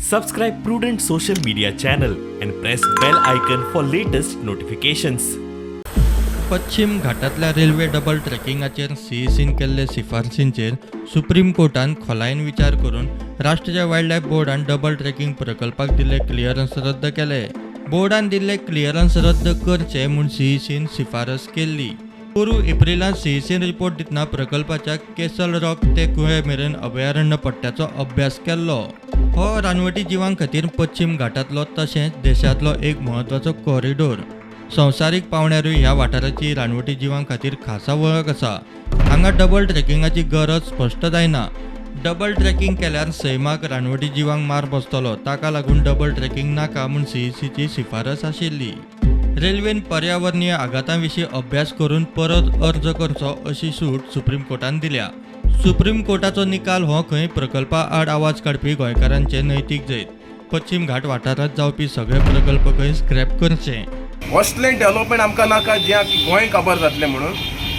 Subscribe Prudent social media channel and press bell icon for latest notifications. पश्चिम घाटांतल्या railway double ट्रॅकिंगाचेर सीईसीन केल्ले शिफारसींचेर supreme कोर्टान खोलायेन विचार करून राष्ट्रीय वायल्डलायफ बोर्डान डबल ट्रॅकिंग प्रकल्पाक दिल्ले क्लियरन्स रद्द केले. बोर्डान दिल्ले क्लियरन्स रद्द करचे म्हूण सीईसीन शिफारस केल्ली. पोरू एप्रिलांत सीईसीन रिपोर्ट दितना प्रकल्पाच्या केसल रॉक ते कुळे मेरेन अभयारण्य पट्ट्याचो अभ्यास केल्लो. हो रानवटी जिवां खातीर पश्चिम घाटांतलो तशेंच देशांतलो एक म्हत्वाचो कॉरिडोर. संवसारीक पावण्यारूय ह्या वाठाराची रानवटी जिवां खातीर खासा वळख आसा. हांगा डबल ट्रॅकिंगाची गरज स्पश्ट जायना. डबल ट्रॅकिंग केल्यार सैमाक रानवटी जिवांक मार बसतलो, ताका लागून डबल ट्रॅकिंग नाका म्हूण सीईसीची शिफारस आशिल्ली. रेल्वेन पर्यावरणीय आघातां विशीं अभ्यास करून परत अर्ज करचो अशी सूट सुप्रीम कोर्टान दिल्या. सुप्रीम कोर्टाचो निकाल हो खंय प्रकल्पा आड आवाज काडपी गोंयकारांचे नैतीक जैत. पश्चिम घाट वाठारांत जावपी सगळे प्रकल्प खंय स्क्रॅप करचे. वॉस्टलँड डेव्हलपमेंट आमकां नाका जें गोंय काबार जातलें म्हणून.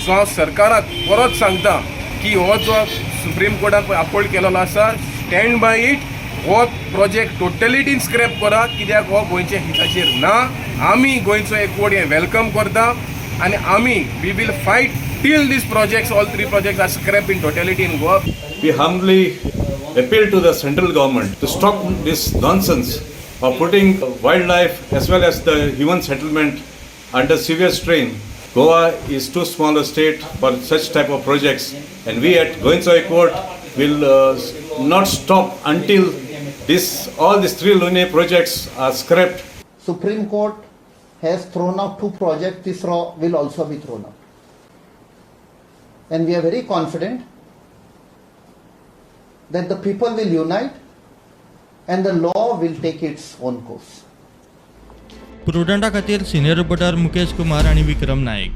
सो हांव सरकाराक परत सांगता की हो जो सुप्रीम कोर्टान अपॉल्ट केलेलो आसा, स्टँड बाय इट. हो प्रोजेक्ट टोटलिटीन स्क्रॅप करा, कित्याक हो गोंयच्या हिताचेर ना. आमी गोंयचो एकवट हें वेलकम करता आनी आमी we will fight till these projects, all three projects are scrapped in totality in Goa. We humbly appeal to the central government to stop this nonsense of putting wildlife as well as the human settlement under severe strain. Goa is too small a state for such type of projects, and we at Goinso Court will not stop until all these three linear projects are scrapped. Supreme Court has thrown out two projects, this will also be thrown out. And we are very confident that the people will unite and the law will take its own course. प्रुडंटा खातीर senior reporter Mukesh Kumar आणि विक्रम नाईक.